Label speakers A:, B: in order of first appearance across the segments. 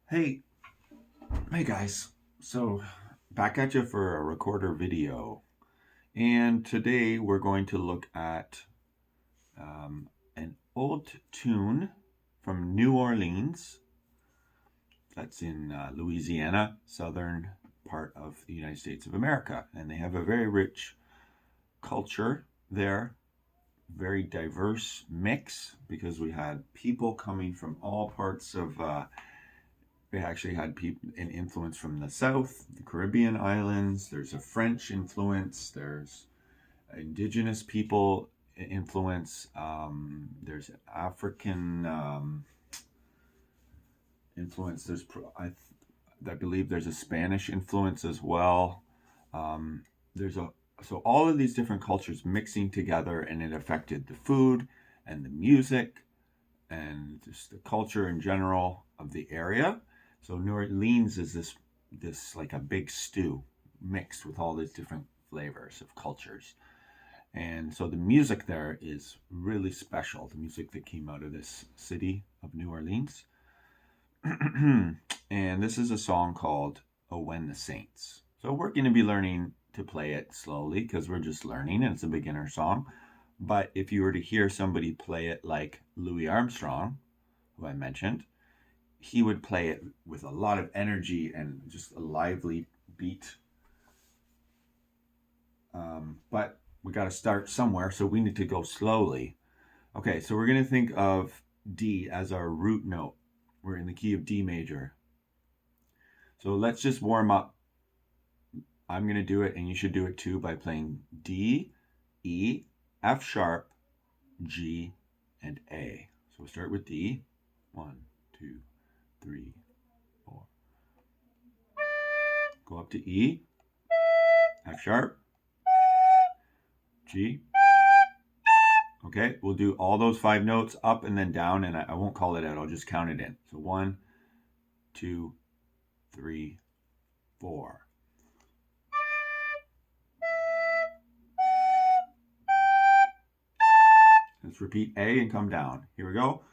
A: Hey, hey guys. So, back at you for a recorder video. And today we're going to look at an old tune from New Orleans. That's in Louisiana, southern part of the United States of America. And they have a very rich culture there, very diverse mix because we had people coming from all parts of we actually had people an influence from the South, the Caribbean islands. There's a French influence. There's indigenous people influence. There's African influence. I believe there's a Spanish influence as well. There's a so all of these different cultures mixing together, and it affected the food and the music and just the culture in general of the area. So New Orleans is this like a big stew mixed with all these different flavors of cultures. And so the music there is really special, the music that came out of this city of New Orleans. And this is a song called Oh When the Saints. So we're going to be learning to play it slowly because we're just learning and it's a beginner song. But if you were to hear somebody play it like Louis Armstrong, who I mentioned, he would play it with a lot of energy and just a lively beat. But we got to start somewhere, so we need to go slowly. Okay, so we're going to think of D as our root note. We're in the key of D major. So let's just warm up. I'm going to do it, and you should do it too by playing D, E, F sharp, G, and A. So we'll start with D. 1, 2, 3, 4. Go up to E, F sharp, G. Okay, we'll do all those 5 notes up and then down, and I won't call it out. I'll just count it in. So 1, 2, 3, 4. Let's repeat A and come down. Here we go.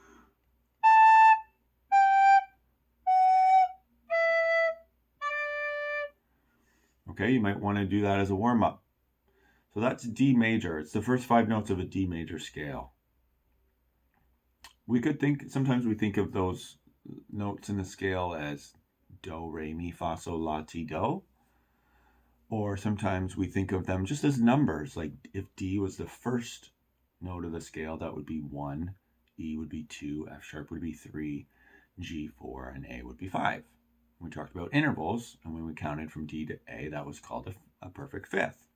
A: Okay, you might want to do that as a warm up. So that's D major. It's the first 5 notes of a D major scale. We could sometimes we think of those notes in the scale as do, re, mi, fa, sol, la, ti, do. Or sometimes we think of them just as numbers. Like if D was the first note of the scale, that would be 1, E would be 2, F sharp would be 3, G 4, and A would be 5. We talked about intervals, and when we counted from D to A, that was called a perfect fifth.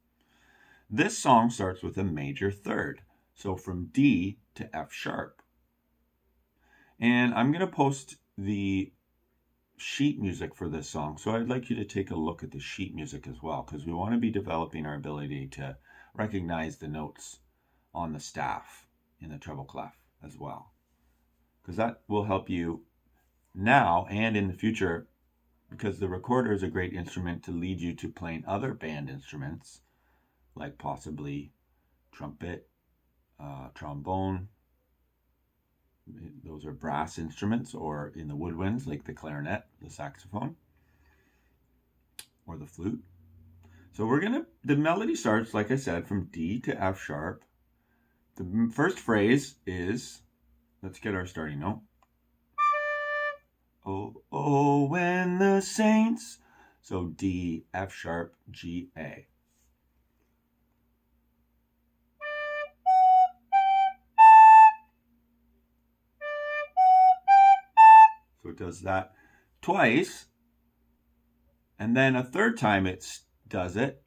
A: This song starts with a major third, so from D to F sharp. And I'm going to post the sheet music for this song, so I'd like you to take a look at the sheet music as well, because we want to be developing our ability to recognize the notes on the staff in the treble clef as well, because that will help you now and in the future, because the recorder is a great instrument to lead you to playing other band instruments like possibly trumpet, trombone. Those are brass instruments, or in the woodwinds like the clarinet, the saxophone, or the flute. So the melody starts, like I said, from D to F sharp. The first phrase is, let's get our starting note. Oh, oh, when the saints. So D, F sharp, G, A. So it does that twice. And then a third time it does it.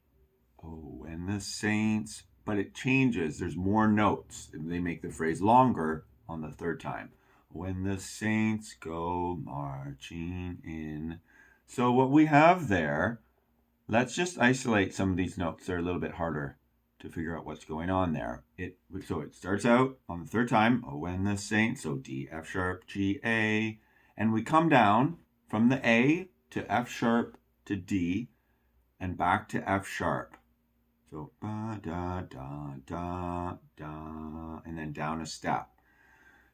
A: Oh, when the saints. But it changes. There's more notes. They make the phrase longer on the third time. When the saints go marching in. So what we have there, let's just isolate some of these notes. They're a little bit harder to figure out what's going on there. So it starts out on the third time, oh, when the saints, so D, F sharp, G, A. And we come down from the A to F sharp to D and back to F sharp. So ba da da da da, and then down a step.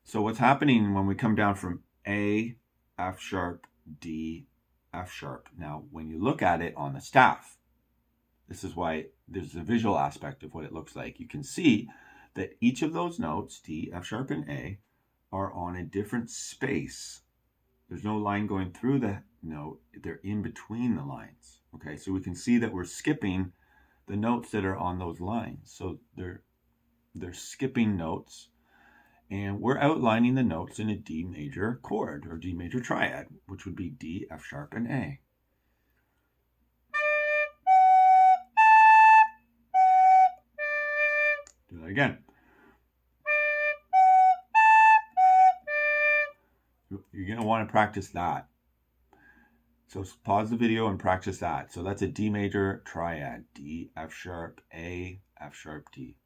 A: So what's happening when we come down from A, F sharp, D, F sharp. Now, when you look at it on the staff, this is why there's a visual aspect of what it looks like. You can see that each of those notes, D, F sharp, and A, are on a different space. There's no line going through the note. They're in between the lines. Okay, so we can see that we're skipping the notes that are on those lines. So they're skipping notes, and we're outlining the notes in a D major chord or D major triad, which would be D, F sharp, and A. Do that again. You're going to want to practice that. So pause the video and practice that. So that's a D major triad. D, F sharp, A, F sharp, D.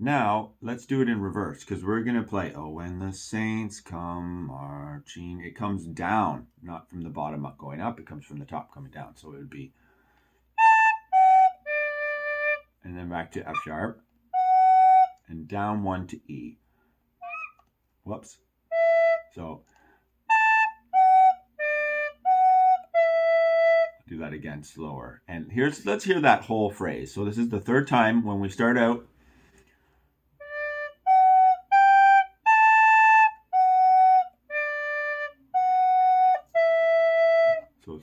A: Now, let's do it in reverse, because we're going to play, oh, when the saints come marching. It comes down, not from the bottom up going up. It comes from the top coming down. So it would be, and then back to F sharp, and down one to E. Whoops. So do that again slower. And let's hear that whole phrase. So this is the third time when we start out. So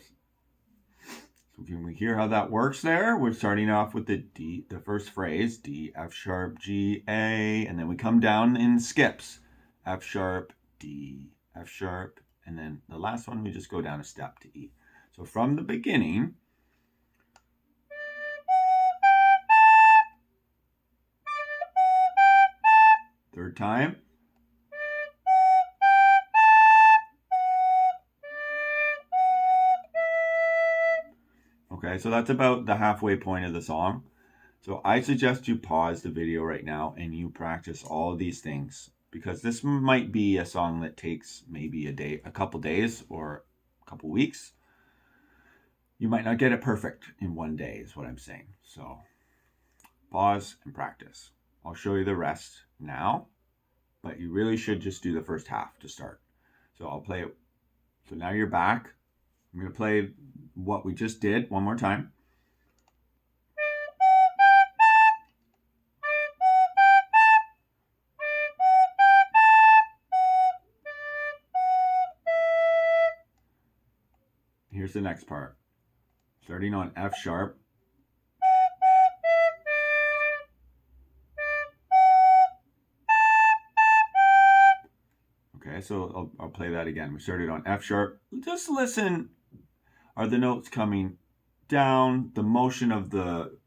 A: can we hear how that works there? We're starting off with the D, the first phrase, D, F sharp, G, A, and then we come down in skips. F sharp, D, F sharp, and then the last one we just go down a step to E. So from the beginning, third time. Okay, so that's about the halfway point of the song. So I suggest you pause the video right now and you practice all of these things, because this might be a song that takes maybe a couple days or a couple weeks. You might not get it perfect in one day is what I'm saying. So pause and practice. I'll show you the rest now, but you really should just do the first half to start. So I'll play it. So now you're back. I'm going to play what we just did one more time. Here's the next part. Starting on F sharp. Okay, so I'll play that again. We started on F sharp. Just listen. Are the notes coming down? The motion of the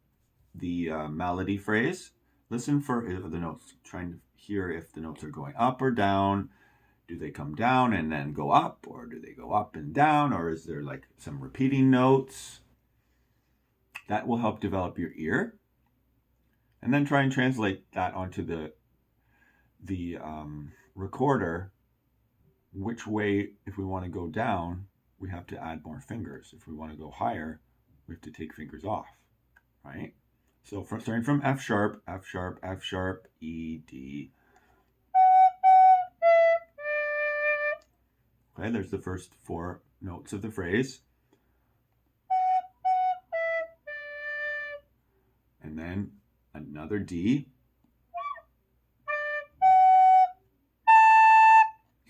A: melody phrase. Listen for the notes. Trying to hear if the notes are going up or down. Do they come down and then go up, or do they go up and down, or is there like some repeating notes? That will help develop your ear. And then try and translate that onto the recorder. Which way, if we want to go down, we have to add more fingers. If we want to go higher, we have to take fingers off, right? So starting from F sharp, F sharp, F sharp, E, D. Okay, there's the first four notes of the phrase. And then another D.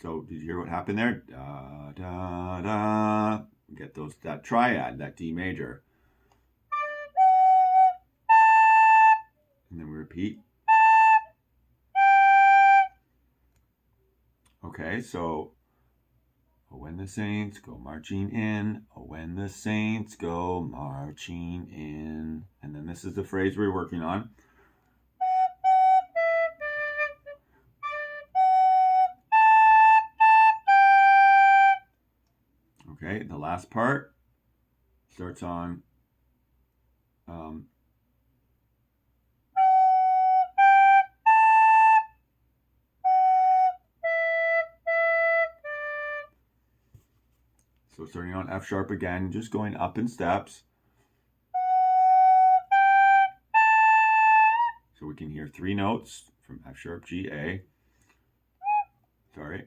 A: So did you hear what happened there? Da, da, da. Get that triad, that D major. And then we repeat. Okay, so oh, when the saints go marching in, oh, when the saints go marching in. And then this is the phrase we're working on. Okay, the last part starts on so starting on F sharp again, just going up in steps. So we can hear three notes from F sharp, G, A. Sorry.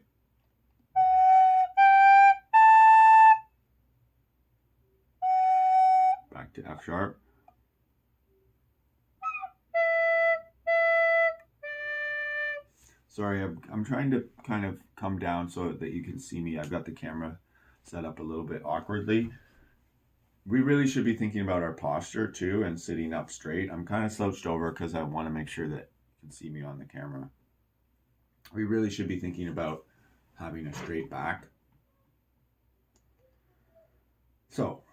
A: back to F sharp. Sorry, I'm trying to kind of come down so that you can see me. I've got the camera set up a little bit awkwardly. We really should be thinking about our posture too and sitting up straight. I'm kind of slouched over because I want to make sure that you can see me on the camera. We really should be thinking about having a straight back. So,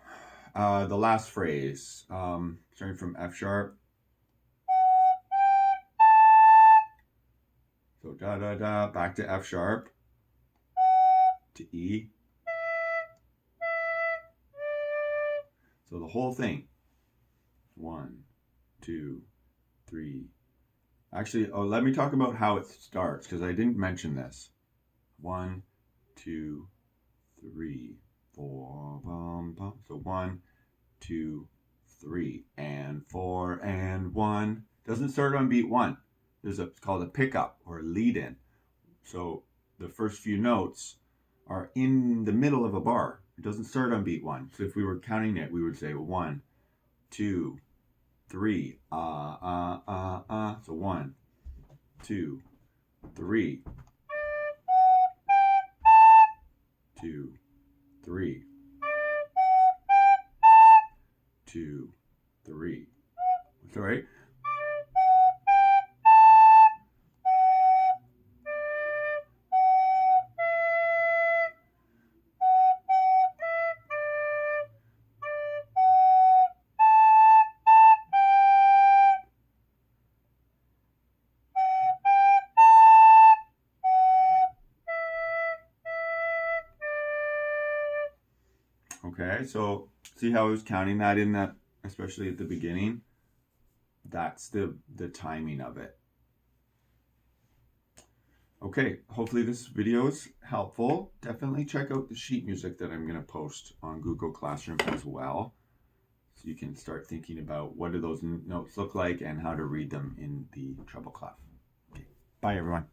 A: the last phrase, starting from F sharp. So da da da, back to F sharp, to E. So the whole thing. 1, 2, 3. Actually, let me talk about how it starts because I didn't mention this. 1, 2, 3, 4, bum, bum. So 1, 2, 3, and 4, and 1. Doesn't start on beat 1. It's called a pickup or a lead-in. So the first few notes are in the middle of a bar. It doesn't start on beat 1. So if we were counting it, we would say 1, 2, 3, So 1, 2, 3, 2, 3, 2, 3. Sorry. Okay, so see how I was counting that in that, especially at the beginning? That's the timing of it. Okay, hopefully this video is helpful. Definitely check out the sheet music that I'm going to post on Google Classroom as well. So you can start thinking about what do those notes look like and how to read them in the treble clef. Okay, bye everyone.